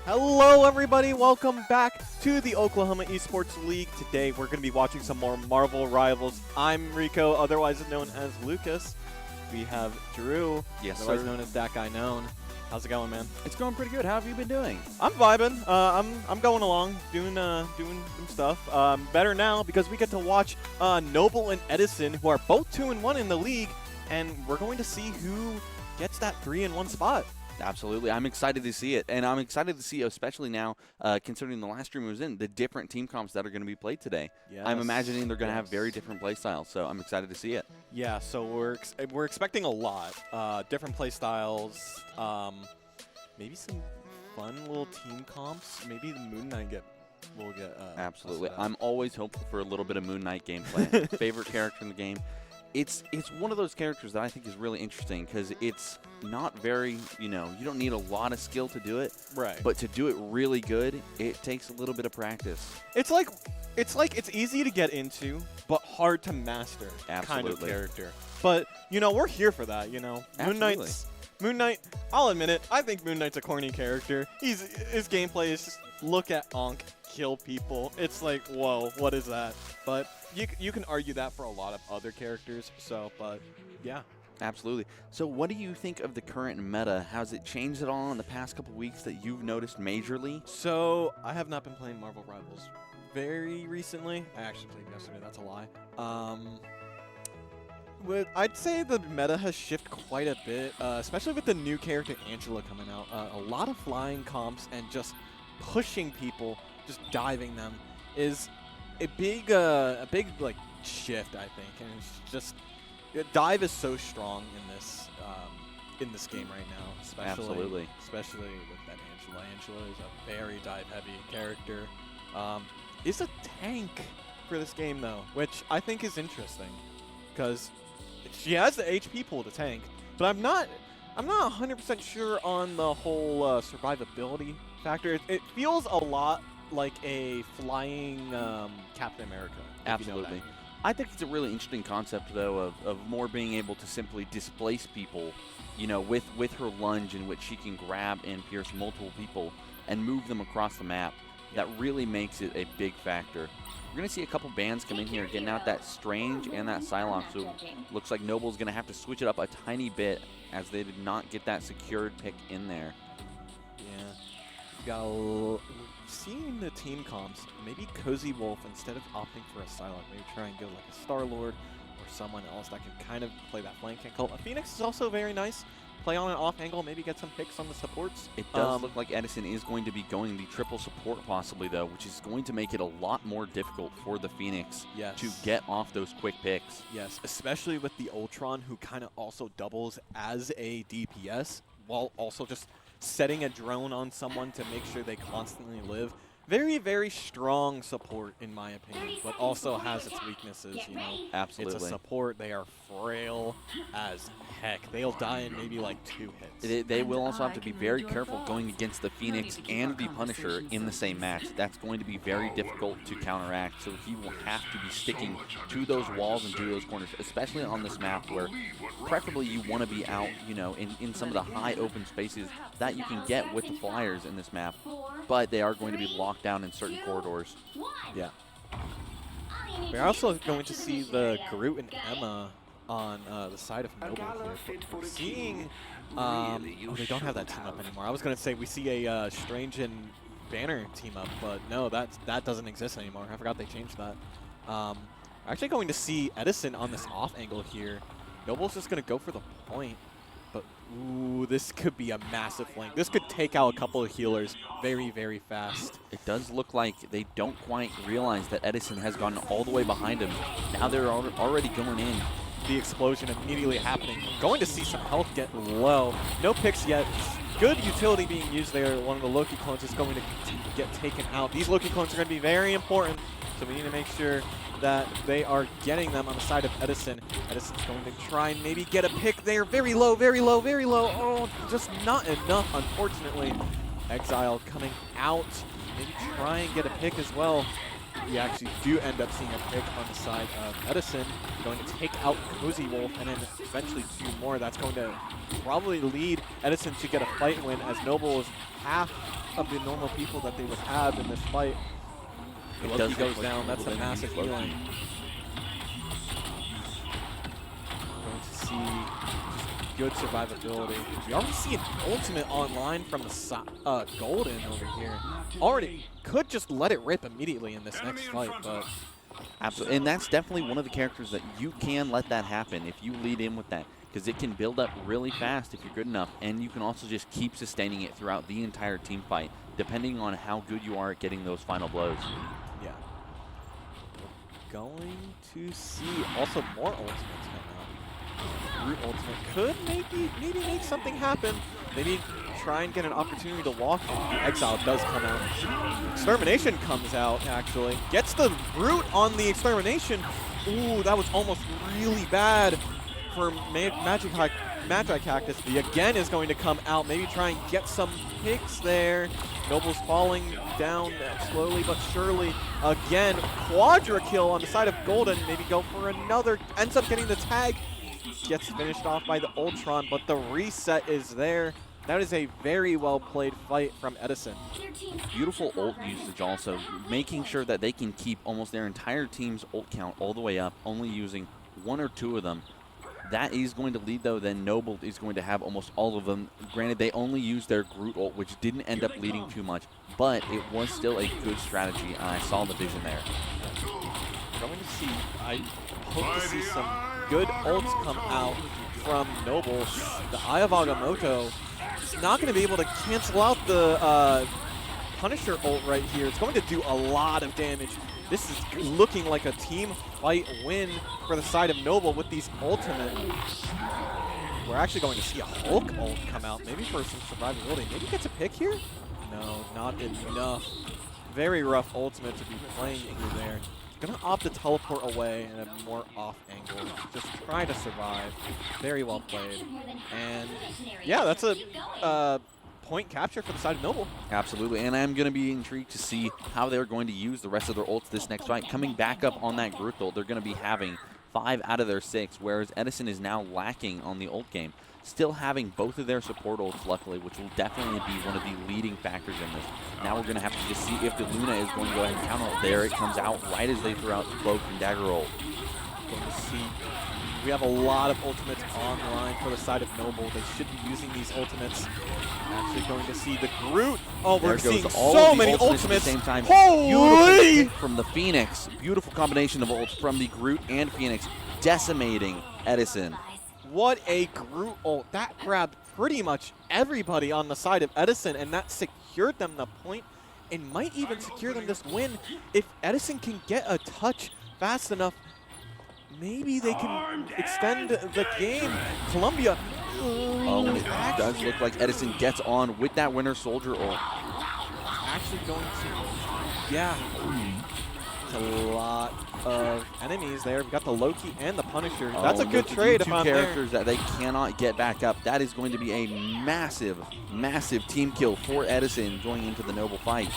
Hello everybody, welcome back to the Oklahoma Esports League. Today we're going to be watching some more Marvel Rivals. I'm Rico, otherwise known as Lucas. We have Drew, otherwise known as that guy known. How's it going, man? It's going pretty good. How have you been doing? I'm vibing. I'm going along, doing some stuff. Better now because we get to watch Noble and Edison, who are both 2-1 in the league, and we're going to see who gets that 3-1 spot. Absolutely. I'm excited to see it. And I'm excited to see, especially now, considering the last stream was in, the different team comps that are going to be played today. Yes. I'm imagining they're going to have very different play styles, so I'm excited to see it. Yeah, so we're expecting a lot. Different play styles, maybe some fun little team comps. Maybe the Moon Knight will get Absolutely. I'm always hopeful for a little bit of Moon Knight gameplay. Favorite character in the game. It's one of those characters that I think is really interesting because it's not very, you don't need a lot of skill to do it. Right. But to do it really good, it takes a little bit of practice. It's easy to get into, but hard to master kind of character. But, we're here for that, Absolutely. Moon Knight, I'll admit it, I think Moon Knight's a corny character. His gameplay is just look at Ankh, kill people. It's like, whoa, what is that? But you can argue that for a lot of other characters, but yeah. Absolutely. So what do you think of the current meta? Has it changed at all in the past couple weeks that you've noticed majorly? So I have not been playing Marvel Rivals very recently. I actually played yesterday, that's a lie. I'd say the meta has shifted quite a bit, especially with the new character Angela coming out. A lot of flying comps and just pushing people, just diving them is a big like shift, I think. And it's just dive is so strong in this game right now, especially with that Angela. Angela is a very dive heavy character. Is a tank for this game though, which I think is interesting because she has the HP pool to tank, but I'm not 100% sure on the whole survivability factor. It feels a lot like a flying Captain America. Absolutely. I think it's a really interesting concept, though, of more being able to simply displace people, with her lunge in which she can grab and pierce multiple people and move them across the map. That really makes it a big factor. We're going to see a couple bands come in here getting out that Strange and that Psylocke, so looks like Noble's going to have to switch it up a tiny bit as they did not get that secured pick in there. Yeah. Seeing the team comps, maybe Cozy Wolf, instead of opting for a Psylocke, maybe try and go like a Star-Lord or someone else that can kind of play that flank angle. A Phoenix is also very nice. Play on an off angle, maybe get some picks on the supports. It does look like Edison is going to be going the triple support possibly, though, which is going to make it a lot more difficult for the Phoenix to get off those quick picks. Yes, especially with the Ultron, who kind of also doubles as a DPS, while also just setting a drone on someone to make sure they constantly live. Very, very strong support, in my opinion, but also has its weaknesses, Absolutely. It's a support. They are frail as heck. They'll die in maybe like 2 hits. They will also have to be very careful going against the Phoenix and the Punisher in the same match. That's going to be very difficult to counteract, so he will have to be sticking to those walls and to those corners, especially on this map where preferably you want to be out, in some of the high open spaces that you can get with the Flyers in this map, but they are going to be locked down in certain corridors. Yeah. We're also going to see the Groot and Emma on the side of Noble here. We're seeing, they don't have that team up anymore. I was going to say we see a Strange and Banner team up, but no, that doesn't exist anymore. I forgot they changed that. We're actually going to see Edison on this off angle here. Noble's just going to go for the point. But, ooh, this could be a massive flank. This could take out a couple of healers very, very fast. It does look like they don't quite realize that Edison has gone all the way behind him. Now they're already going in. The explosion immediately happening. Going to see some health get low. No picks yet. Good utility being used there. One of the Loki clones is going to get taken out. These Loki clones are going to be very important, so we need to make sure that they are getting them on the side of Edison. Edison's going to try and maybe get a pick there. Very low, very low, very low. Oh, just not enough, unfortunately. Exile coming out. Maybe try and get a pick as well. We actually do end up seeing a pick on the side of Edison. Going to take out Cozy Wolf and then eventually 2 more. That's going to probably lead Edison to get a fight win as Noble is half of the normal people that they would have in this fight. Loki goes down. That's a massive healing. Going to see just good survivability. We already see an ultimate online from the Golden over here. Already could just let it rip immediately in this next fight, but absolutely, and that's definitely one of the characters that you can let that happen if you lead in with that, because it can build up really fast if you're good enough, and you can also just keep sustaining it throughout the entire team fight, depending on how good you are at getting those final blows. Yeah. Going to see also more ultimates come out. Root ultimate could maybe make something happen. Maybe try and get an opportunity to walk. The Exile does come out. Extermination comes out, actually. Gets the root on the Extermination. Ooh, that was almost really bad for Magi Cactus. The again is going to come out. Maybe try and get some picks there. Noble's falling down slowly but surely. Again, quadra kill on the side of Golden. Maybe go for another. Ends up getting the tag. Gets finished off by the Ultron, but the reset is there. That is a very well played fight from Edison. Beautiful ult usage also, making sure that they can keep almost their entire team's ult count all the way up, only using 1 or 2 of them. That is going to lead, though, then Noble is going to have almost all of them. Granted, they only used their Groot ult, which didn't end up leading too much, but it was still a good strategy, and I saw the vision there. Going to see, I hope to see some good ults come out from Noble. The Eye of Agamotto is not going to be able to cancel out the Punisher ult right here. It's going to do a lot of damage. This is looking like a team fight win for the side of Noble with these ultimate. We're actually going to see a Hulk ult come out, maybe for some survivability. Maybe gets a pick here? No, not enough. Very rough ultimate to be playing into there. Gonna opt to teleport away in a more off angle. Just try to survive. Very well played. And yeah, that's a point capture for the side of Noble. Absolutely, and I'm going to be intrigued to see how they're going to use the rest of their ults this next fight. Coming back up on that Groot ult, they're going to be having 5 out of their 6, whereas Edison is now lacking on the ult game. Still having both of their support ults, luckily, which will definitely be one of the leading factors in this. Now we're going to have to just see if the Luna is going to go ahead and counter ult. There it comes out right as they throw out the Cloak and Dagger ult. Going to see. We have a lot of ultimates online for the side of Noble. They should be using these ultimates. Actually going to see the Groot. Oh, we're seeing so many ultimates at the same time. Holy! From the Phoenix. Beautiful combination of ults from the Groot and Phoenix, decimating Edison. What a Groot ult. That grabbed pretty much everybody on the side of Edison, and that secured them the point and might even secure them this win. If Edison can get a touch fast enough, maybe they can extend the game. Columbia. Oh, and it does look like Edison gets on with that Winter Soldier ult. Actually going to, yeah. It's a lot of enemies there. We've got the Loki and the Punisher. That's a good trade if I'm there. 2 characters that they cannot get back up. That is going to be a massive, massive team kill for Edison going into the Noble fight.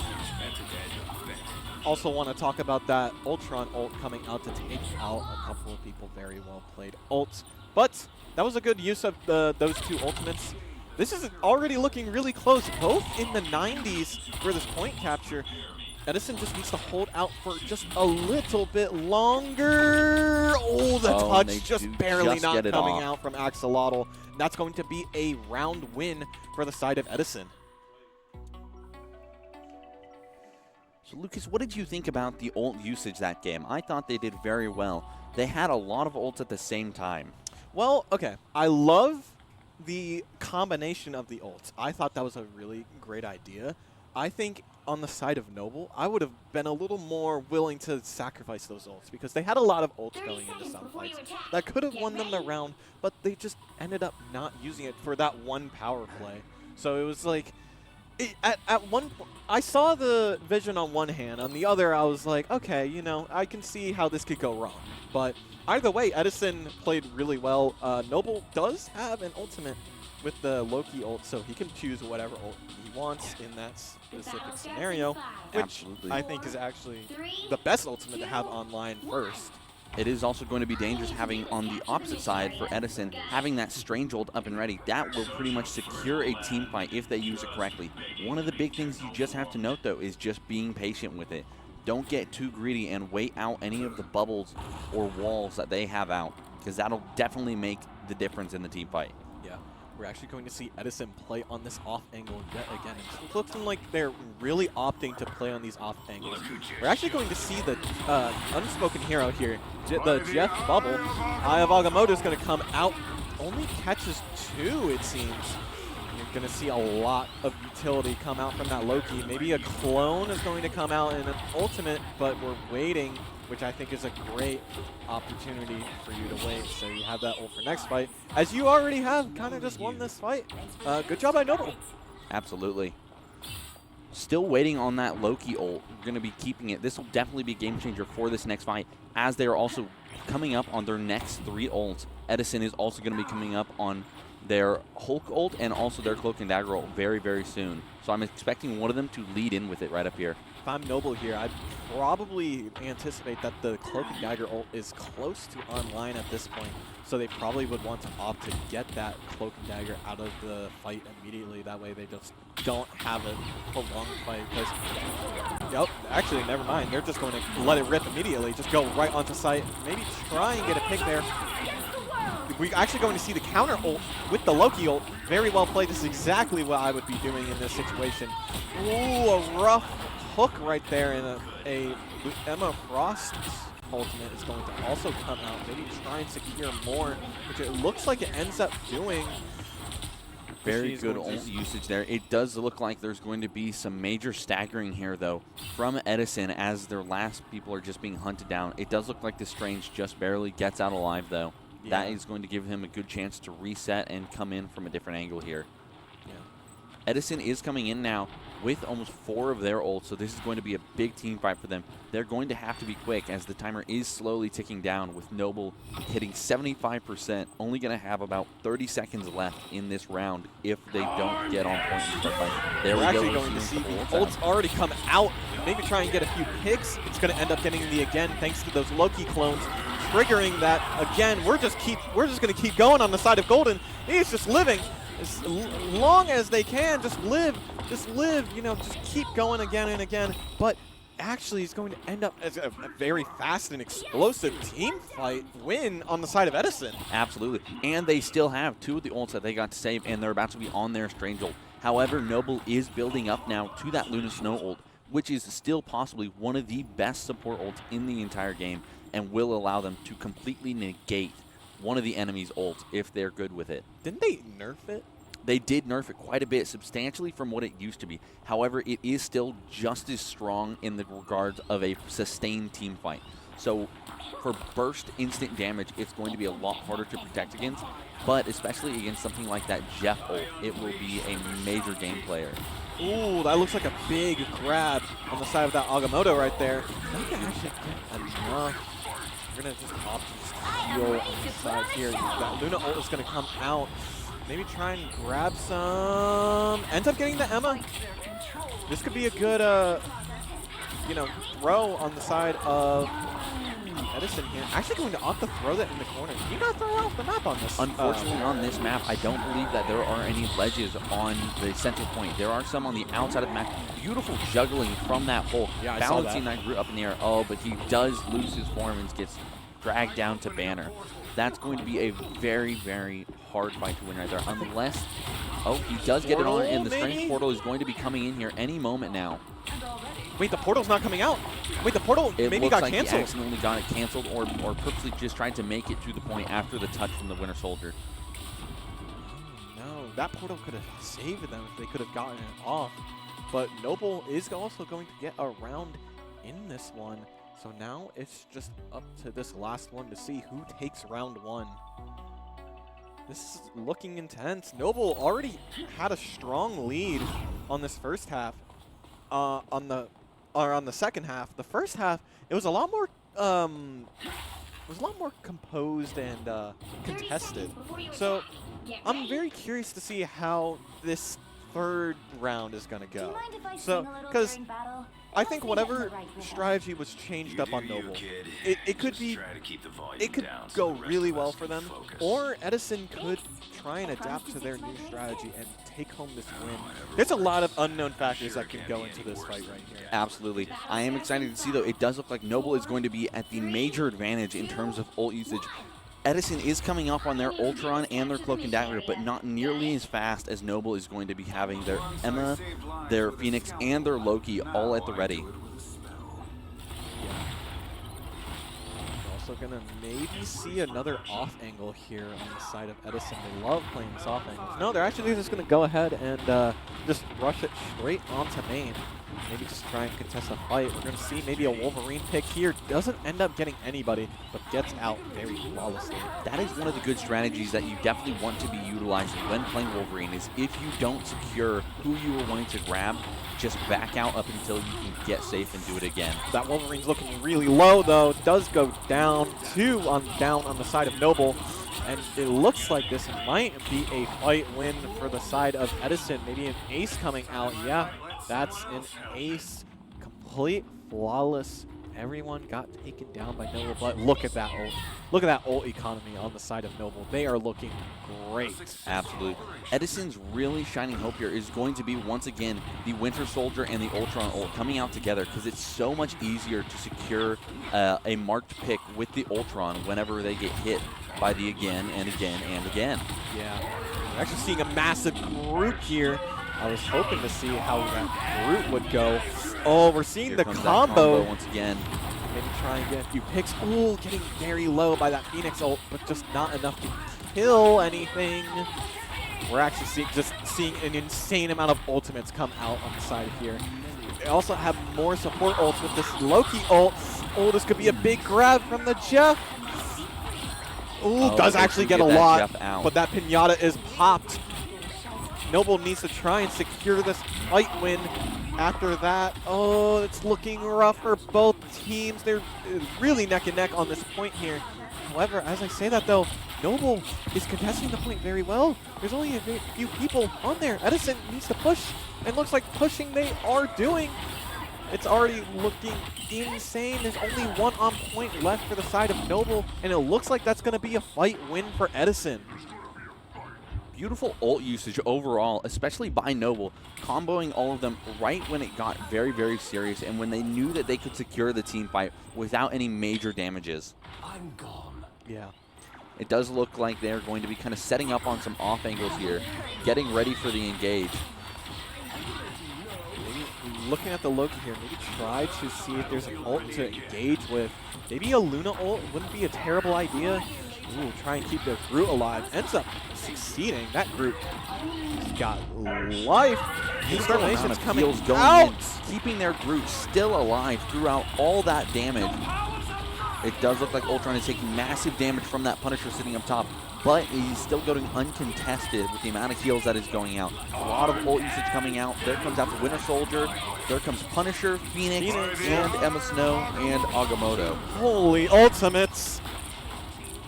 Also want to talk about that Ultron ult coming out to take out a couple of people. Very well played ults. But that was a good use of those 2 ultimates. This is already looking really close, both in the 90s for this point capture. Edison just needs to hold out for just a little bit longer. Oh, the touch just barely not coming out from Axolotl. That's going to be a round win for the side of Edison. So, Lucas, what did you think about the ult usage that game? I thought they did very well. They had a lot of ults at the same time. Well, okay. I love the combination of the ults. I thought that was a really great idea. I think on the side of Noble, I would have been a little more willing to sacrifice those ults because they had a lot of ults going into some fights that could have won them the round, but they just ended up not using it for that one power play. So it was like, at one point, I saw the vision on one hand. On the other, I was like, okay, you know, I can see how this could go wrong. But either way, Edison played really well. Noble does have an ultimate with the Loki ult, so he can choose whatever ult he wants in that specific scenario, which I think is actually the best ultimate to have online first. It is also going to be dangerous having on the opposite side for Edison, having that strange ult up and ready. That will pretty much secure a team fight if they use it correctly. One of the big things you just have to note, though, is just being patient with it. Don't get too greedy and wait out any of the bubbles or walls that they have out, because that'll definitely make the difference in the team fight. Yeah, we're actually going to see Edison play on this off angle yet again. It's looking like they're really opting to play on these off angles. We're actually going to see the unspoken hero here, the Jeff bubble. Eye of Agamotto is going to come out. Only catches 2, it seems. You're going to see a lot of utility come out from that Loki. Maybe a clone is going to come out in an ultimate, but we're waiting, which I think is a great opportunity for you to wait. So you have that ult for next fight, as you already have kind of just won this fight. Good job by Noble. Absolutely. Still waiting on that Loki ult. We're going to be keeping it. This will definitely be a game changer for this next fight, as they are also coming up on their next 3 ults. Edison is also going to be coming up on their Hulk ult and also their Cloak and Dagger ult very, very soon. So I'm expecting one of them to lead in with it right up here. If I'm Noble here, I'd probably anticipate that the Cloak and Dagger ult is close to online at this point. So they probably would want to opt to get that Cloak and Dagger out of the fight immediately. That way they just don't have a prolonged fight. Because, yep, actually, never mind. They're just going to let it rip immediately. Just go right onto site. Maybe try and get a pick there. We're actually going to see the counter ult with the Loki ult. Very well played. This is exactly what I would be doing in this situation. Ooh, a rough hook right there, and a Emma Frost's ultimate is going to also come out. Maybe try and secure more, which it looks like it ends up doing. Very good ult usage there. It does look like there's going to be some major staggering here, though, from Edison, as their last people are just being hunted down. It does look like the Strange just barely gets out alive, though. Yeah. That is going to give him a good chance to reset and come in from a different angle here. Yeah. Edison is coming in now with almost 4 of their ults, so this is going to be a big team fight for them. They're going to have to be quick, as the timer is slowly ticking down, with Noble hitting 75%, only going to have about 30 seconds left in this round if they don't get on point and start fighting. We're actually going to see the ults already come out. Maybe try and get a few picks. It's going to end up getting the again, thanks to those Loki clones, triggering that again. We're just going to keep going on the side of Golden. He's just living as long as they can. Just live, you know, just keep going again and again. But actually, it's going to end up as a very fast and explosive team fight win on the side of Edison. Absolutely. And they still have 2 of the ults that they got to save, and they're about to be on their Strange ult. However, Noble is building up now to that Luna Snow ult, which is still possibly one of the best support ults in the entire game, and will allow them to completely negate one of the enemy's ults if they're good with it. Didn't they nerf it? They did nerf it quite a bit, substantially from what it used to be. However, it is still just as strong in the regards of a sustained team fight. So for burst instant damage, it's going to be a lot harder to protect against, but especially against something like that Jeff ult, it will be a major game player. Ooh, that looks like a big grab on the side of that Agamotto right there. Not gonna actually get enough. We're gonna just opt to just heal on the side here. That Luna ult is gonna come out. Maybe try and grab some. Ends up getting the Emma. This could be a good, you know, throw on the side of Edison here. Actually going to opt to throw that in the corner. Can you not throw off the map on this? Unfortunately, on this map, I don't believe that there are any ledges on the center point. There are some on the outside of the map. Beautiful juggling from that Hulk. Yeah, I balancing saw that group up in the air. Oh, but he does lose his form and gets dragged down to banner. That's going to be a very, very hard fight to win right there. Unless, oh, he does get it on, and the Strange portal is going to be coming in here any moment now. Wait, the portal's not coming out. Wait, the portal maybe got canceled. He accidentally got it canceled, or purposely just trying to make it to the point after the touch from the Winter Soldier. No, that portal could have saved them if they could have gotten it off. But Noble is also going to get a round in this one. So now it's just up to this last one to see who takes round 1. This is looking intense. Noble already had a strong lead on this first half. On the second half. The first half, it was a lot more composed and contested. So I'm very curious to see how this third round is going to go. So, because I think whatever strategy was changed up on Noble, it could go really well for them, or Edison could try and adapt to their new strategy and take home this win. There's a lot of unknown factors that can go into this fight right here. Absolutely. I am excited to see, though, it does look like Noble is going to be at the major advantage in terms of ult usage. Edison is coming up on their Ultron and their Cloak and Dagger, but not nearly as fast as Noble is going to be having their Emma, their Phoenix, and their Loki all at the ready. Also going to maybe see another off angle here on the side of Edison. They love playing this off angle. No, they're actually just going to go ahead and just rush it straight onto main. Maybe just try and contest a fight. We're going to see maybe a Wolverine pick here. Doesn't end up getting anybody, but gets out very flawlessly. That is one of the good strategies that you definitely want to be utilizing when playing Wolverine, is if you don't secure who you were wanting to grab, just back out up until you can get safe and do it again. That Wolverine's looking really low, though. Does go down down on the side of Noble. And it looks like this might be a fight win for the side of Edison. Maybe an ace coming out. Yeah, that's an ace. Complete, flawless. Everyone got taken down by Noble, but look at that ult. Look at that ult economy on the side of Noble. They are looking great. Absolutely. Edison's really shining hope here is going to be, once again, the Winter Soldier and the Ultron ult coming out together, because it's so much easier to secure a marked pick with the Ultron whenever they get hit by the again and again and again. Yeah. We're actually seeing a massive group here. I was hoping to see how that group would go. Oh, we're seeing the combo once again. Maybe try and get a few picks. Ooh, getting very low by that Phoenix ult, but just not enough to kill anything. We're actually seeing an insane amount of ultimates come out on the side here. They also have more support ults with this Loki ult. Oh, this could be a big grab from the Jeff. Ooh, does actually get a lot, but that pinata is popped. Noble needs to try and secure this fight win. After that, oh, it's looking rough for both teams. They're really neck and neck on this point here. However, as I say that though, Noble is contesting the point very well. There's only a few people on there. Edison needs to push, and looks like pushing they are doing. It's already looking insane. There's only one on point left for the side of Noble, and it looks like that's going to be a fight win for Edison. Beautiful ult usage overall, especially by Noble, comboing all of them right when it got very, very serious and when they knew that they could secure the team fight without any major damages. I'm gone. Yeah. It does look like they're going to be kind of setting up on some off angles here, getting ready for the engage. Maybe looking at the Loki here, maybe try to see if there's an ult to engage with. Maybe a Luna ult wouldn't be a terrible idea. Ooh, try and keep the Groot alive. Ends up succeeding. That Groot has got life. Extermination's coming out. Keeping their Groot still alive throughout all that damage. It does look like Ultron is taking massive damage from that Punisher sitting up top, but he's still going uncontested with the amount of heals that is going out. A lot of ult usage coming out. There comes out the Winter Soldier. There comes Punisher, Phoenix, and Emma Snow, and Agamotto. Holy ultimates.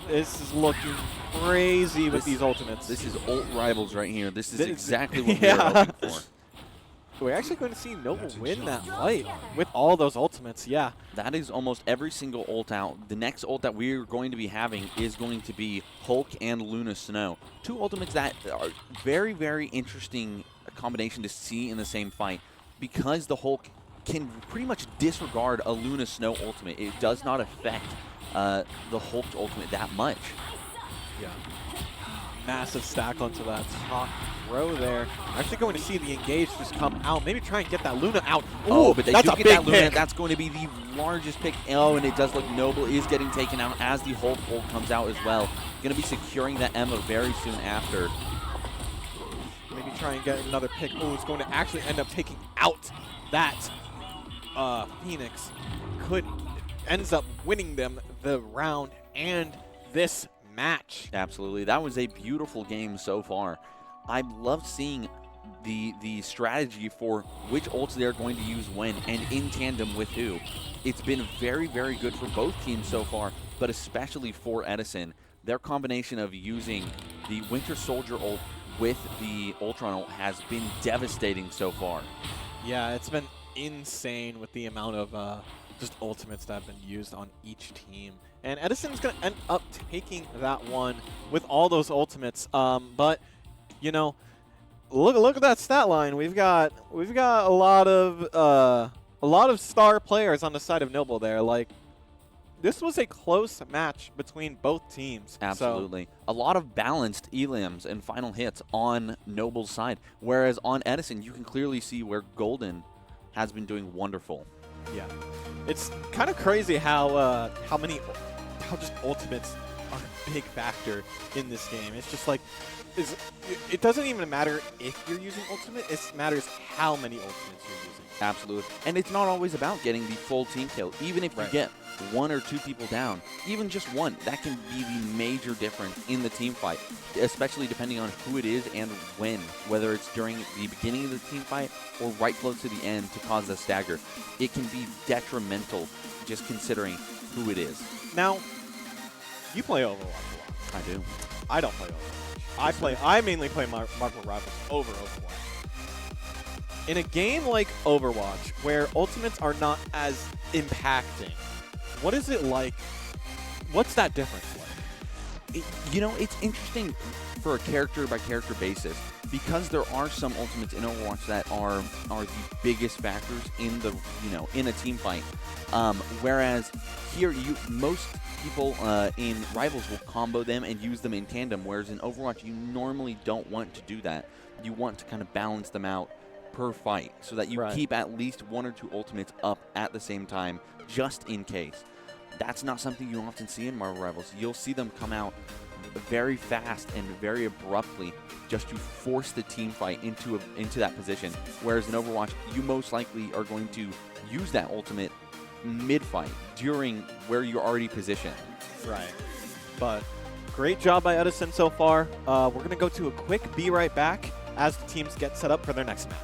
This is looking crazy with these ultimates. This is ult rivals right here. This is exactly what we were hoping for. We're actually going to see Noble win that fight with all those ultimates, yeah. That is almost every single ult out. The next ult that we're going to be having is going to be Hulk and Luna Snow. Two ultimates that are very, very interesting combination to see in the same fight, because the Hulk can pretty much disregard a Luna Snow ultimate. It does not affect the Hulk's ultimate that much. Yeah. Massive stack onto that top row there. Actually going to see the engage just come out. Maybe try and get that Luna out. Ooh, but they that's do a get big that Luna. pick. That's going to be the largest pick. Oh, and it does look Noble is getting taken out as the Hulk ult comes out as well. Going to be securing that Emma very soon after. Maybe try and get another pick. Oh, it's going to actually end up taking out that Phoenix. Ends up winning them the round and this match. Absolutely. That was a beautiful game so far. I love seeing the strategy for which ults they're going to use when and in tandem with who. It's been very, very good for both teams so far, but especially for Edison. Their combination of using the Winter Soldier ult with the Ultron ult has been devastating so far. Yeah, it's been insane with the amount of just ultimates that have been used on each team. And Edison's going to end up taking that one with all those ultimates. But, you know, look at that stat line. We've got a lot of star players on the side of Noble there. Like, this was a close match between both teams. Absolutely. A lot of balanced elims and final hits on Noble's side, whereas on Edison, you can clearly see where Golden has been doing wonderful. Yeah, it's kind of crazy how just ultimates are a big factor in this game. It's just like, it doesn't even matter if you're using ultimate, it matters how many ultimates you're using. Absolutely. And it's not always about getting the full team kill. Even if you get 1 or 2 people down, even just one, that can be the major difference in the team fight, especially depending on who it is and when, whether it's during the beginning of the team fight or right close to the end to cause a stagger. It can be detrimental just considering who it is. Now, you play Overwatch a lot. I do. I don't play Overwatch. I mainly play Marvel Rivals over Overwatch. In a game like Overwatch, where ultimates are not as impacting, what is it like? What's that difference like? You know, it's interesting for a character-by-character basis because there are some ultimates in Overwatch that are the biggest factors in the in a team fight. Whereas here, most people in Rivals will combo them and use them in tandem, whereas in Overwatch you normally don't want to do that. You want to kind of balance them out per fight so that you keep at least 1 or 2 ultimates up at the same time just in case. That's not something you often see in Marvel Rivals. You'll see them come out very fast and very abruptly just to force the team fight into that position, whereas in Overwatch you most likely are going to use that ultimate mid-fight during where you're already positioned. Right. But great job by Edison so far. We're going to go to a quick be right back as the teams get set up for their next match.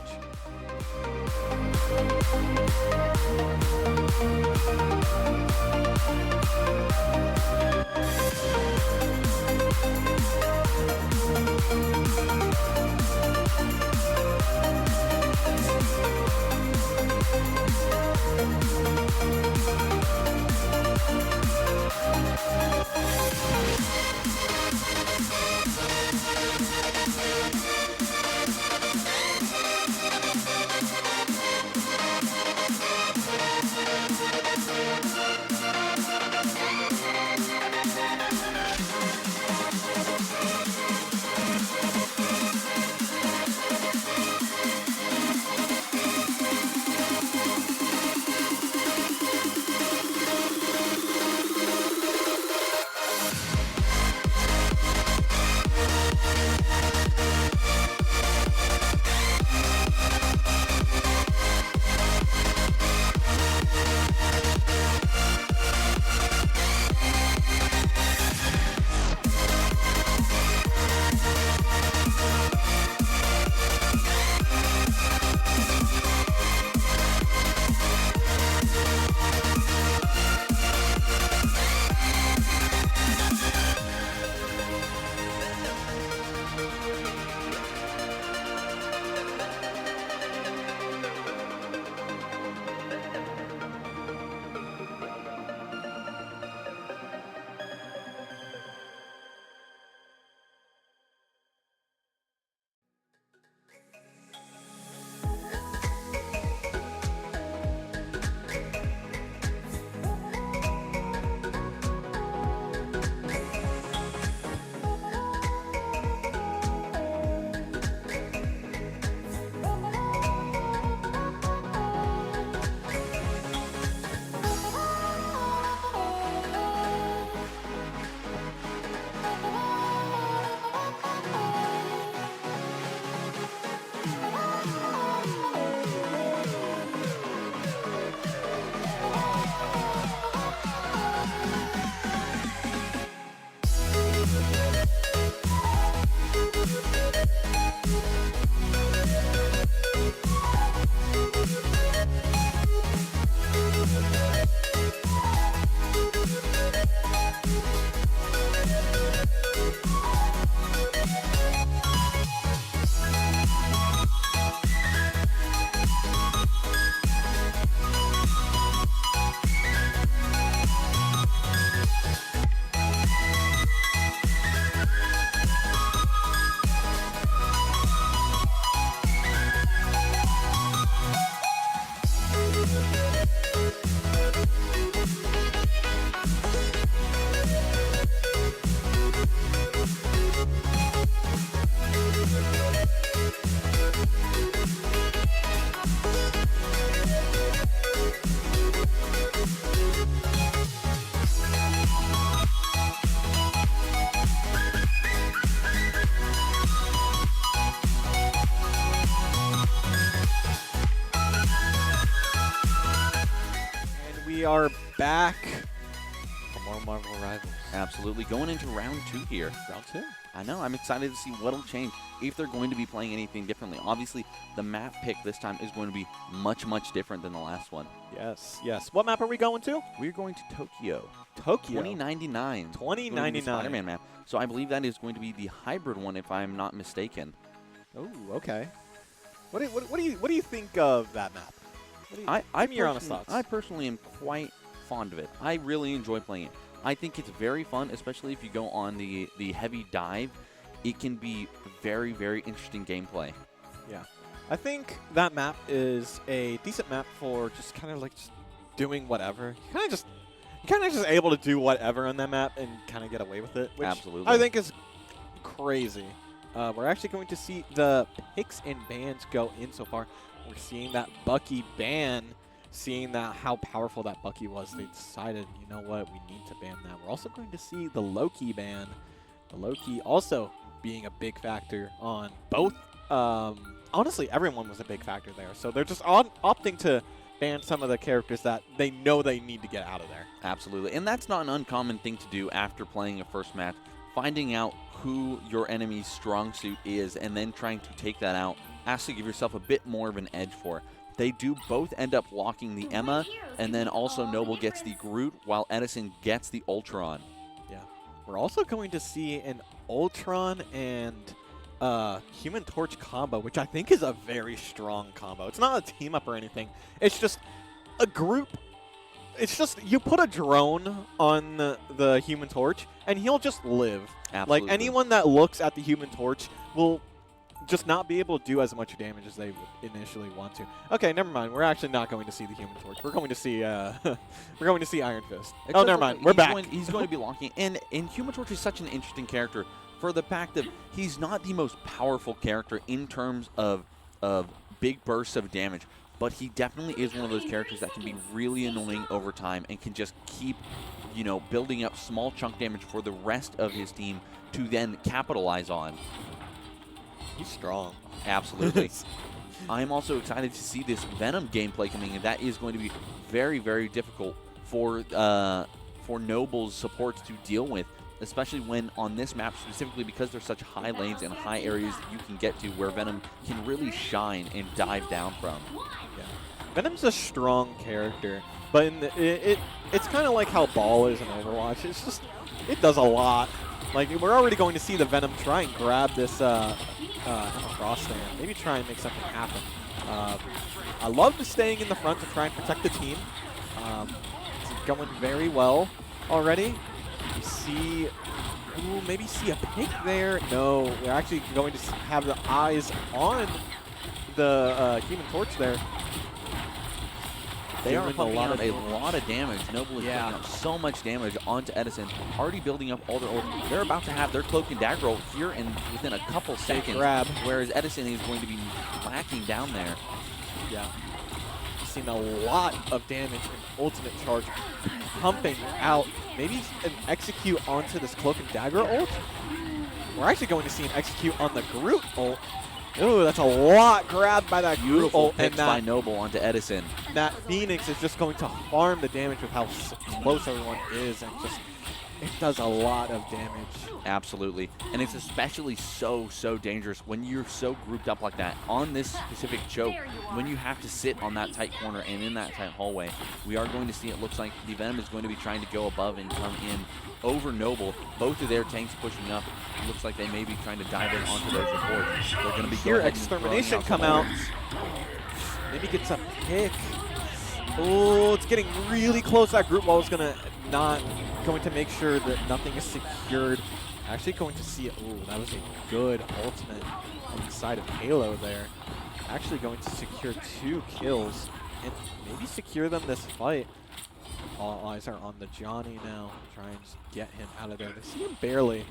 are back for more Marvel Rivals. Absolutely. Going into round 2 here. Round 2? I know. I'm excited to see what'll change if they're going to be playing anything differently. Obviously, the map pick this time is going to be much, much different than the last one. Yes, yes. What map are we going to? We're going to Tokyo. Tokyo. 2099. 2099. Spider-Man map. So I believe that is going to be the hybrid one, if I'm not mistaken. Oh, okay. What do you think of that map? Give me your honest thoughts. I personally am quite fond of it. I really enjoy playing it. I think it's very fun, especially if you go on the heavy dive. It can be very, very interesting gameplay. Yeah. I think that map is a decent map for just kind of like just doing whatever. You're kind of just able to do whatever on that map and kind of get away with it, which Absolutely. I think is crazy. We're actually going to see the picks and bans go in so far. We're seeing that Bucky ban. Seeing that how powerful that Bucky was, they decided, you know what, we need to ban that. We're also going to see the Loki ban. The Loki also being a big factor on both. Honestly, everyone was a big factor there. So they're just opting to ban some of the characters that they know they need to get out of there. Absolutely. And that's not an uncommon thing to do after playing a first match. Finding out who your enemy's strong suit is and then trying to take that out has to give yourself a bit more of an edge for it. They do both end up locking the Emma, and then also Noble gets the Groot, while Edison gets the Ultron. Yeah. We're also going to see an Ultron and Human Torch combo, which I think is a very strong combo. It's not a team-up or anything. It's just a group. It's just you put a drone on the Human Torch, and he'll just live. Absolutely. Like, anyone that looks at the Human Torch will just not be able to do as much damage as they would initially want to. Okay, never mind. We're actually not going to see the Human Torch. We're going to see we're going to see Iron Fist. Oh, never mind. We're back. He's going to be locking. And Human Torch is such an interesting character for the fact that he's not the most powerful character in terms of big bursts of damage, but he definitely is one of those characters that can be really annoying over time and can just keep, building up small chunk damage for the rest of his team to then capitalize on. He's strong. Absolutely. I'm also excited to see this Venom gameplay coming in. That is going to be very, very difficult for Noble's supports to deal with, especially when on this map specifically because there's such high lanes and high areas that you can get to where Venom can really shine and dive down from. Yeah. Venom's a strong character, but it's kind of like how Ball is in Overwatch. It's just, it does a lot. Like, we're already going to see the Venom try and grab this Emma Frost stand. Maybe try and make something happen. I love the staying in the front to try and protect the team. It's going very well already. You see, ooh, maybe see a pick there. No, we're actually going to have the eyes on the Human Torch there. They are pumping out a lot of damage. Noble is putting out so much damage onto Edison, already building up all their ults. They're about to have their Cloak and Dagger ult here within a couple seconds, whereas Edison is going to be lacking down there. Yeah. We've seen a lot of damage in Ultimate Charge pumping out. Maybe an execute onto this Cloak and Dagger ult. We're actually going to see an execute on the Groot ult. Ooh, that's a lot grabbed by that Groot ult. And by Noble onto Edison. That Phoenix is just going to farm the damage with how close everyone is, and just it does a lot of damage. Absolutely. And it's especially so dangerous when you're so grouped up like that. On this specific choke, when you have to sit on that tight corner and in that tight hallway, we are going to see it looks like the Venom is going to be trying to go above and come in over Noble. Both of their tanks pushing up. It looks like they may be trying to dive in onto those supports. They're going to be here. Extermination come out. Maybe gets a pick. Oh, it's getting really close. That group wall is going to make sure that nothing is secured. Actually going to see it. Oh, that was a good ultimate on the side of Halo there. Actually going to secure 2 kills and maybe secure them this fight. All eyes are on the Johnny now. Try and just get him out of there. They see him barely.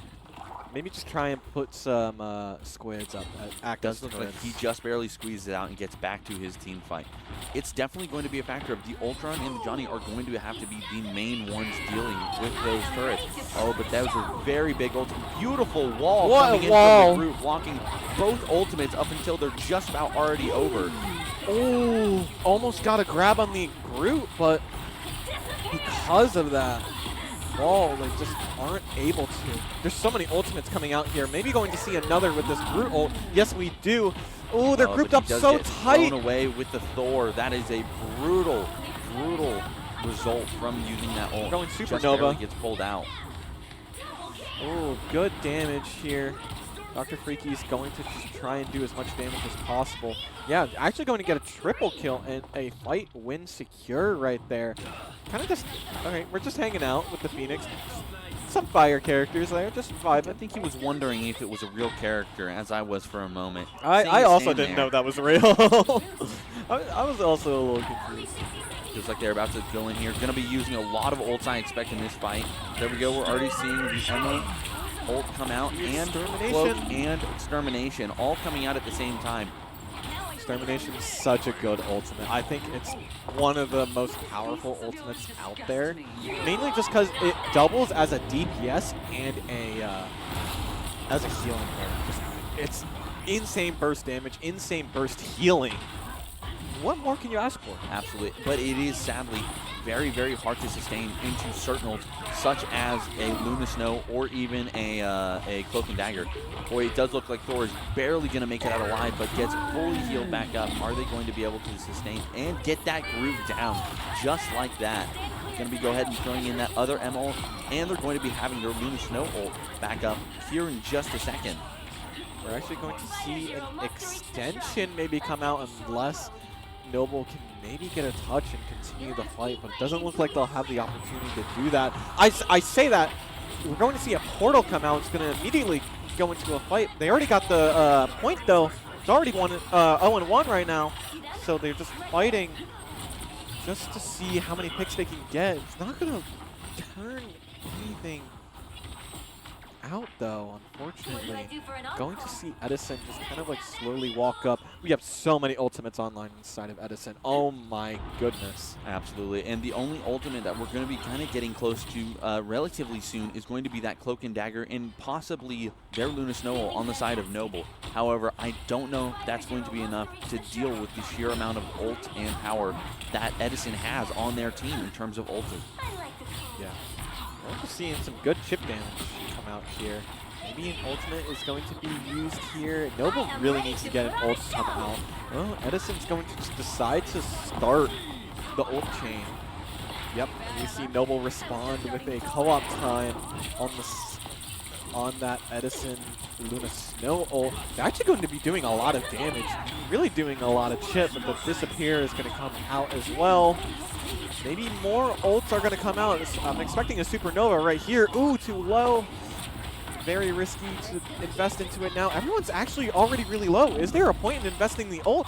Maybe just try and put some squids up. Does look like he just barely squeezes it out and gets back to his team fight. It's definitely going to be a factor of the Ultron and the Johnny are going to have to be the main ones dealing with those turrets. Oh, but that was a very big ultimate. Beautiful wall coming in from the group, blocking both ultimates up until they're just about already over. Oh, almost got a grab on the Groot, but because of that wall, they just aren't able to. There's so many ultimates coming out here. Maybe going to see another with this Groot ult. Yes, we do. Oh, they're grouped up so tight. Thrown away with the Thor. That is a brutal, brutal result from using that ult. Going Just supernova. barely gets pulled out. Oh, good damage here. Dr. Freaky's going to just try and do as much damage as possible. Yeah, actually going to get a triple kill and a fight win secure right there. Kind of just, okay, we're just hanging out with the Phoenix. Some fire characters there, just vibing. I think he was wondering if it was a real character, as I was for a moment. I also didn't know that was real. I was also a little confused. Feels like they're about to go in here. Going to be using a lot of ults, I expect, in this fight. There we go. We're already seeing the Emma ult come out, and Cloak and Extermination all coming out at the same time. Extermination is such a good ultimate. I think it's one of the most powerful ultimates out there, mainly just because it doubles as a DPS and as a healing player. It's insane burst damage, insane burst healing. What more can you ask for? Absolutely. But it is sadly very, very hard to sustain into certain ults, such as a Luna Snow or even a Cloak and Dagger. Boy, it does look like Thor is barely going to make it out alive, but gets fully healed back up. Are they going to be able to sustain and get that groove down just like that? Going to be go ahead and throwing in that other M ult, and they're going to be having their Luna Snow ult back up here in just a second. We're actually going to see an extension maybe come out unless Noble can maybe get a touch and continue the fight, but it doesn't look like they'll have the opportunity to do that. I say that, we're going to see a portal come out. It's going to immediately go into a fight. They already got the point, though. It's already 0-1 right now, so they're just fighting just to see how many picks they can get. It's not going to turn anything out, though, unfortunately. Going to see Edison just kind of like slowly walk up. We have so many ultimates online inside of Edison. Oh my goodness. Absolutely. And the only ultimate that we're going to be kind of getting close to relatively soon is going to be that Cloak and Dagger and possibly their Luna Snow on the side of Noble. However, I don't know if that's going to be enough to deal with the sheer amount of ult and power that Edison has on their team in terms of ulti. Yeah. We're also seeing some good chip damage come out here. Maybe an ultimate is going to be used here. Noble really needs to get an ult to come out. Well, Edison's going to just decide to start the ult chain. Yep, and you see Noble respond with a co-op time on that Edison Luna Snow ult. They're actually going to be doing a lot of damage, really doing a lot of chip, but the Disappear is going to come out as well. Maybe more ults are going to come out. I'm expecting a Supernova right here. Ooh, too low. Very risky to invest into it now. Everyone's actually already really low. Is there a point in investing the ult?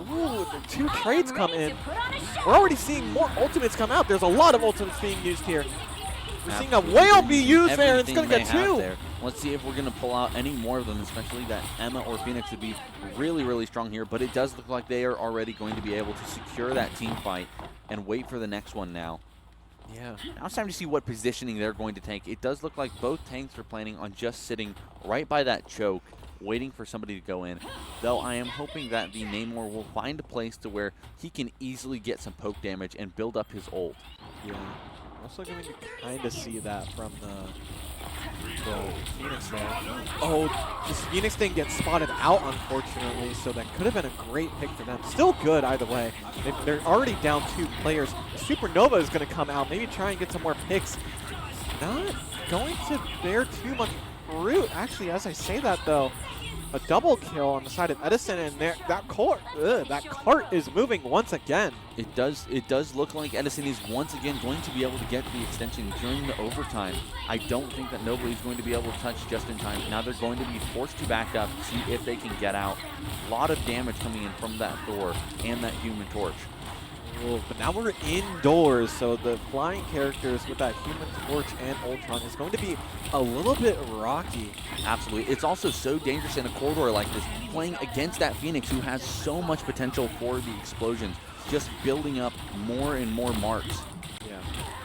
Ooh, the 2 trades come in. We're already seeing more ultimates come out. There's a lot of ultimates being used here. We're seeing a whale be used there, and it's going to get 2. Let's see if we're going to pull out any more of them, especially that Emma or Phoenix would be really, really strong here. But it does look like they are already going to be able to secure that team fight and wait for the next one now. Yeah. Now it's time to see what positioning they're going to take. It does look like both tanks are planning on just sitting right by that choke, waiting for somebody to go in. Though I am hoping that the Namor will find a place to where he can easily get some poke damage and build up his ult. Yeah. Also going to kind of see that from the Phoenix there. Oh, this Phoenix didn't get spotted out, unfortunately, so that could have been a great pick for them. Still good either way. They're already down 2 players. Supernova is going to come out, maybe try and get some more picks. Not going to bear too much fruit. Actually, as I say that, though, a double kill on the side of Edison, and that cart is moving once again. It does look like Edison is once again going to be able to get the extension during the overtime. I don't think that nobody's going to be able to touch just in time. Now they're going to be forced to back up, see if they can get out. A lot of damage coming in from that Thor and that Human Torch. Ooh, but now we're indoors, so the flying characters with that Human Torch and Ultron is going to be a little bit rocky. Absolutely. It's also so dangerous in a corridor like this, playing against that Phoenix who has so much potential for the explosions, just building up more and more marks. Yeah,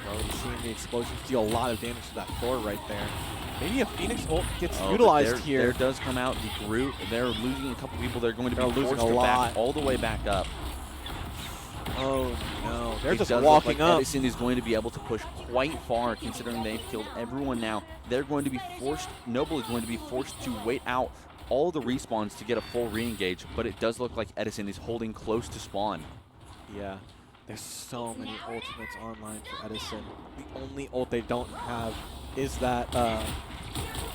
well, we're seeing the explosions deal a lot of damage to that Thor right there. Maybe a Phoenix ult gets utilized here. There does come out the Groot. They're losing a couple people. They're going to be losing forced to back all the way back up. Oh no, they're It just does look walking like up. Edison is going to be able to push quite far, considering they've killed everyone now. They're going to be forced, Noble is going to be forced to wait out all the respawns to get a full re-engage, but it does look like Edison is holding close to spawn. Yeah, there's so many ultimates online for Edison. The only ult they don't have is that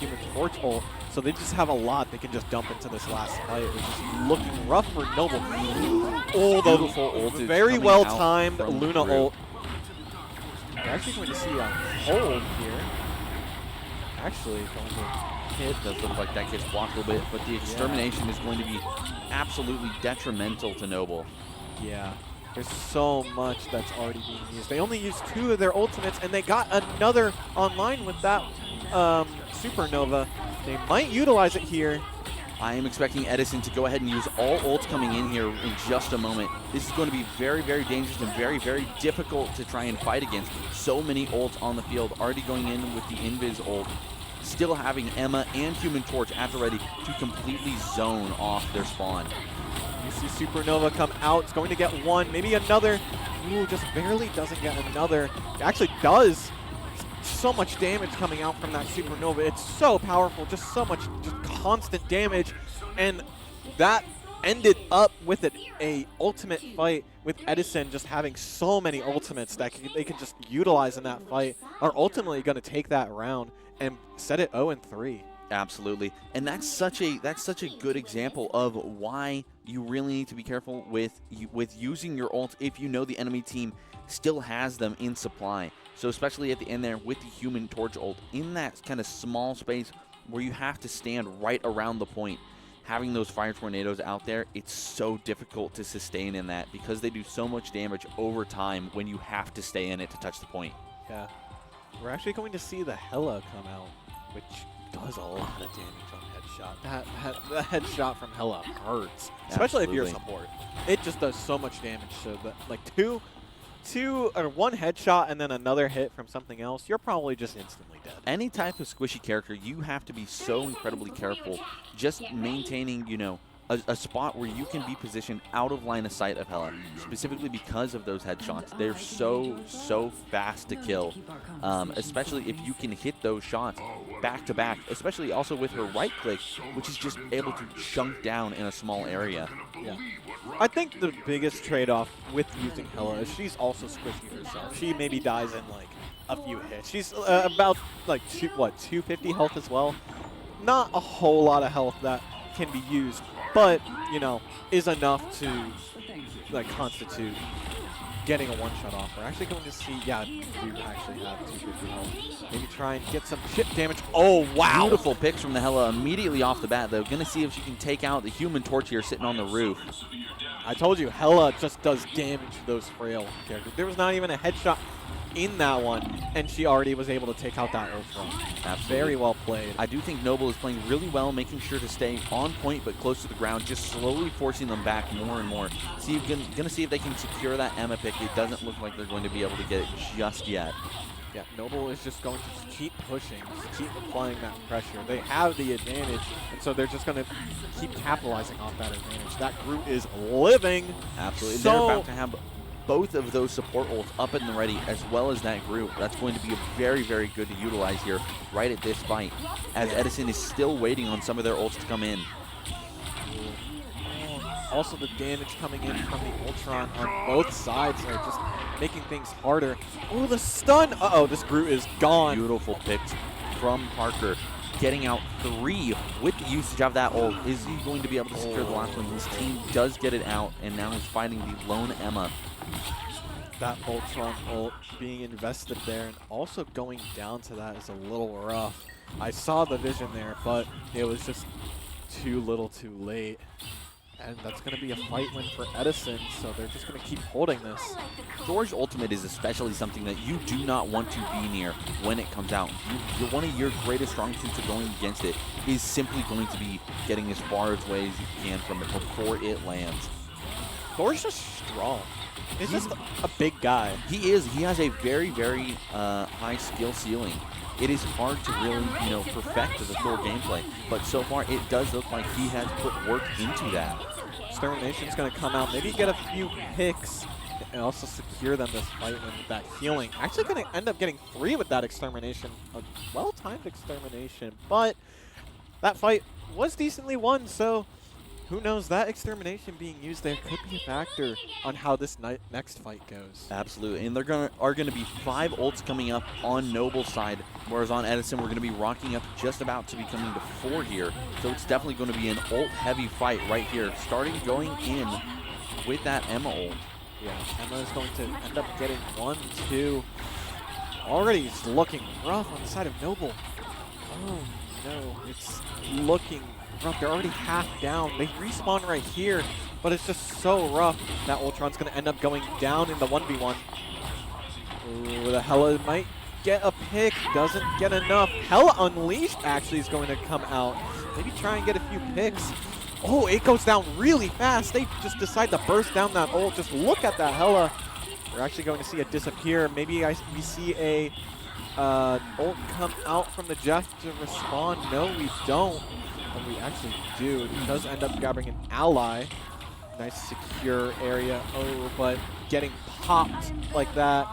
Human Torch ult, so they just have a lot they can just dump into this last fight, which is looking rough for Noble. Oh, the Beautiful ult is very coming well out timed from Luna Drew. ult. We're actually going to see a hold here. Actually, going to hit. Does look like that gets blocked a little bit, but the extermination is going to be absolutely detrimental to Noble. Yeah, there's so much that's already being used. They only used 2 of their ultimates, and they got another online with that Supernova. They might utilize it here. I am expecting Edison to go ahead and use all ults coming in here in just a moment. This is going to be very, very dangerous and very, very difficult to try and fight against. So many ults on the field, already going in with the Invis ult. Still having Emma and Human Torch at the ready to completely zone off their spawn. You see Supernova come out. It's going to get 1, maybe another. Ooh, just barely doesn't get another. It actually does. So much damage coming out from that Supernova. It's so powerful, just so much just constant damage. And that ended up with a ultimate fight with Edison just having so many ultimates that they can just utilize in that fight, are ultimately going to take that round and set it 0-3. Absolutely, and that's such a good example of why you really need to be careful with using your ult if you know the enemy team still has them in supply. So especially at the end there with the Human Torch ult, in that kind of small space where you have to stand right around the point, having those fire tornadoes out there, it's so difficult to sustain in that because they do so much damage over time when you have to stay in it to touch the point. Yeah. We're actually going to see the Hela come out, which does a lot of damage on headshot. That headshot from Hela hurts, especially if you're a support. It just does so much damage. So that like one headshot and then another hit from something else, you're probably just instantly dead. Any type of squishy character, you have to be so incredibly careful just maintaining, you know, a spot where you can be positioned out of line of sight of Hela, specifically because of those headshots. They're so fast to kill, especially if you can hit those shots back to back, especially also with her right click, which is just able to chunk down in a small area. Yeah. I think the biggest trade-off with using Hela is she's also squishy herself. She maybe dies in like a few hits. She's about like 250 health as well. Not a whole lot of health that can be used, but you know, is enough to like constitute getting a one-shot off. We're actually going to see, yeah, we actually have 250 health. Maybe try and get some chip damage. Oh wow! Beautiful picks from the Hela immediately off the bat though. Gonna see if she can take out the Human Torch here sitting on the roof. I told you, Hela just does damage to those frail characters. There was not even a headshot in that one, and she already was able to take out that Ultra. Absolutely. Very well played. I do think Noble is playing really well, making sure to stay on point but close to the ground, just slowly forcing them back more and more. Gonna see if they can secure that Emma pick. It doesn't look like they're going to be able to get it just yet. Yeah, Noble is just going to just keep pushing, just keep applying that pressure. They have the advantage, and so they're just going to keep capitalizing off that advantage. That group is living. Absolutely. So, they're about to have both of those support ults up and ready, as well as that group. That's going to be very, very good to utilize here right at this fight, as Edison is still waiting on some of their ults to come in. also the damage coming in from the Ultron on both sides are just making things harder. Oh, the stun! Uh-oh, this Groot is gone. Beautiful picks from Parker. Getting out 3 with the usage of that ult. Is he going to be able to secure the last one? His team does get it out, and now he's fighting the lone Emma. That Ultron ult being invested there and also going down to that is a little rough. I saw the vision there, but it was just too little too late. And that's going to be a fight win for Edison, so they're just going to keep holding this. Thor's ultimate is especially something that you do not want to be near when it comes out. One of your greatest strong suits of going against it is simply going to be getting as far away as you can from it before it lands. Thor's just strong. He's just a big guy. He is. He has a very, very high skill ceiling. It is hard to really, perfect the Thor gameplay, but so far it does look like he has put work into that. Extermination's going to come out, maybe get a few picks, and also secure them this fight and with that healing. Actually going to end up getting 3 with that extermination. A well-timed extermination, but that fight was decently won, so who knows, that extermination being used there could be a factor on how this next fight goes. Absolutely, and there are going to be 5 ults coming up on Noble's side, whereas on Edison we're going to be rocking up just about to be coming to 4 here. So it's definitely going to be an ult-heavy fight right here, starting going in with that Emma ult. Yeah, Emma is going to end up getting 1, 2. Already it's looking rough on the side of Noble. Oh no, it's looking rough. They're already half down. They respawn right here, but it's just so rough that Ultron's going to end up going down in the 1v1. Ooh, the Hela might get a pick, doesn't get enough. Hela Unleashed actually is going to come out. Maybe try and get a few picks. Oh, it goes down really fast. They just decide to burst down that ult. Just look at that Hela. We're actually going to see it disappear. Maybe we see a ult come out from the Jeff to respond. No, we don't. But we actually do. He does end up grabbing an ally. Nice secure area. Oh, but getting popped like that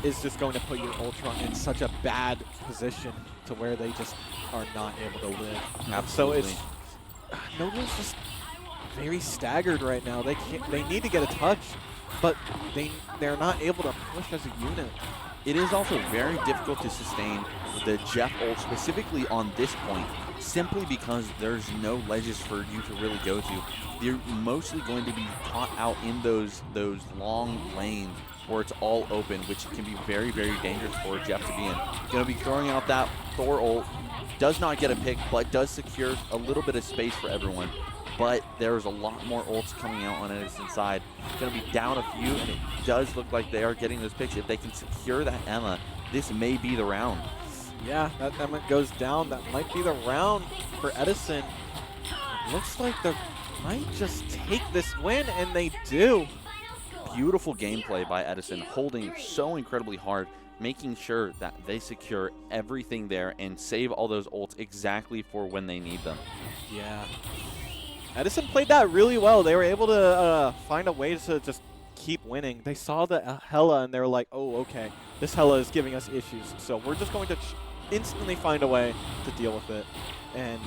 is just going to put your Ultron in such a bad position to where they just are not able to live. Absolutely. So it's Noble's just very staggered right now. They need to get a touch, but they're not able to push as a unit. It is also very difficult to sustain the Jeff ult, specifically on this point, simply because there's no ledges for you to really go to. You're mostly going to be caught out in those long lanes where it's all open, which can be very, very dangerous for Jeff to be in. Going to be throwing out that Thor ult. Does not get a pick, but does secure a little bit of space for everyone. But there's a lot more ults coming out on Edison's side. Going to be down a few, and it does look like they are getting those picks. If they can secure that Emma, this may be the round. Yeah, that Emma goes down. That might be the round for Edison. It looks like they might just take this win, and they do. Beautiful gameplay by Edison, holding so incredibly hard, making sure that they secure everything there and save all those ults exactly for when they need them. Yeah. Edison played that really well. They were able to find a way to just keep winning. They saw the Hela and they were like, oh, okay, this Hela is giving us issues. So we're just going to instantly find a way to deal with it. And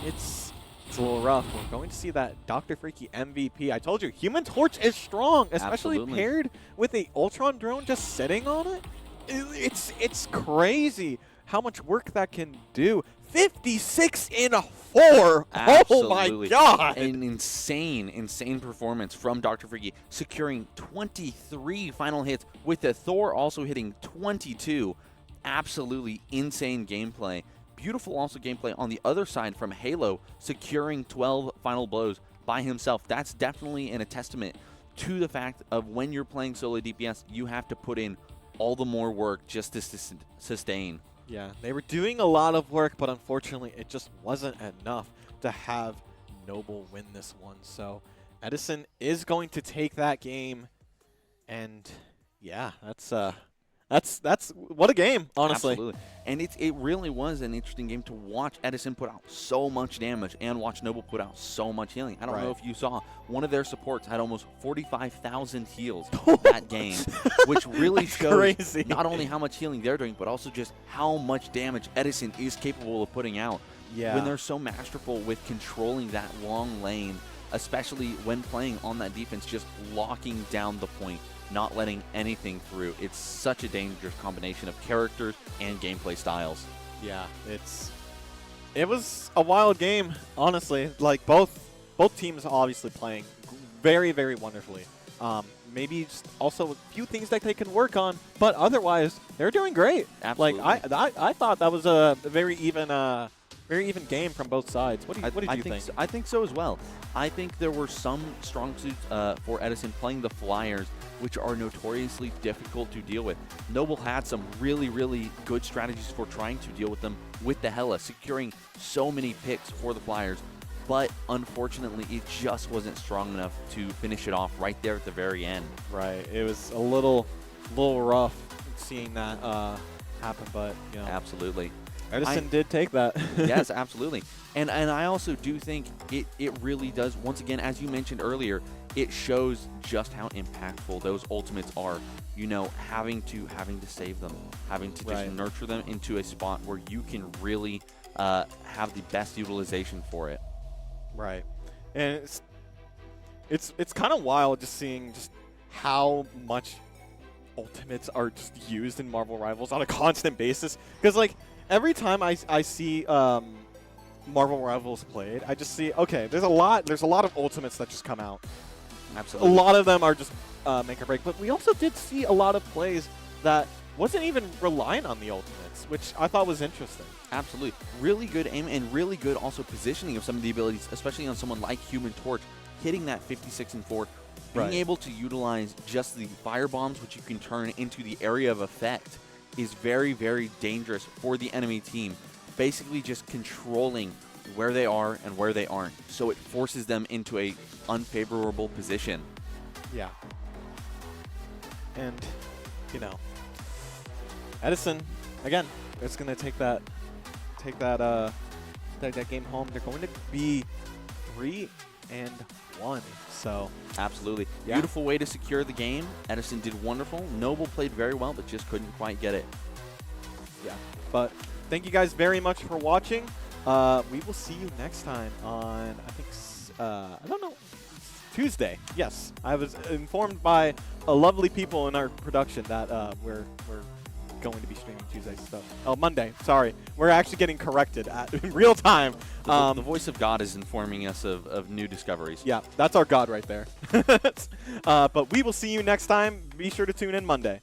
it's a little rough. We're going to see that Dr. Freaky MVP. I told you, Human Torch is strong, especially Absolutely. paired with a Ultron drone just sitting on it. It's crazy how much work that can do. 56 in a 4. Absolutely. Oh my god. An insane performance from Dr. Freaky, securing 23 final hits with the Thor also hitting 22. Absolutely insane gameplay. Beautiful also gameplay on the other side from Halo, securing 12 final blows by himself. That's definitely a testament to the fact of when you're playing solo DPS, you have to put in all the more work just to sustain. Yeah, they were doing a lot of work, but unfortunately it just wasn't enough to have Noble win this one. So Edison is going to take that game, and yeah, that's what a game, honestly. Absolutely. And it really was an interesting game to watch Edison put out so much damage and watch Noble put out so much healing. I don't know if you saw, one of their supports had almost 45,000 heals that game, which really shows crazy. Not only how much healing they're doing, but also just how much damage Edison is capable of putting out. Yeah. When they're so masterful with controlling that long lane, especially when playing on that defense, just locking down the point, not letting anything through. It's such a dangerous combination of characters and gameplay styles. Yeah, it was a wild game, honestly. Like both teams obviously playing very, very wonderfully. Maybe just also a few things that they can work on, but otherwise they're doing great. Absolutely. Like I thought that was a very even game from both sides. What did you think? I think so as well. I think there were some strong suits for Edison playing the Flyers, which are notoriously difficult to deal with. Noble had some really, really good strategies for trying to deal with them with the Hela, securing so many picks for the Flyers, but unfortunately it just wasn't strong enough to finish it off right there at the very end. Right. It was a little rough seeing that happen, but you know. Absolutely. Edison did take that. Yes, absolutely. And I also do think it really does, once again, as you mentioned earlier, it shows just how impactful those ultimates are. You know, having to save them, having to just nurture them into a spot where you can really have the best utilization for it. Right. And it's kind of wild just seeing just how much ultimates are just used in Marvel Rivals on a constant basis. Because like every time I see Marvel Rivals played, I just see, okay, there's a lot of ultimates that just come out. Absolutely. A lot of them are just make or break, but we also did see a lot of plays that wasn't even relying on the ultimates, which I thought was interesting. Absolutely. Really good aim and really good also positioning of some of the abilities, especially on someone like Human Torch, hitting that 56 and 4, being able to utilize just the fire bombs, which you can turn into the area of effect, is very, very dangerous for the enemy team. Basically just controlling where they are and where they aren't. So it forces them into a unfavorable position. Yeah. And, you know, Edison, again, it's going to take that game home. They're going to be 3-1. So absolutely. Yeah. Beautiful way to secure the game. Edison did wonderful. Noble played very well, but just couldn't quite get it. Yeah. But thank you guys very much for watching. We will see you next time on, I think, I don't know, Tuesday. Yes, I was informed by lovely people in our production that we're going to be streaming Tuesday. So, Monday. Sorry, we're actually getting corrected in real time. The voice of God is informing us of new discoveries. Yeah, that's our God right there. But we will see you next time. Be sure to tune in Monday.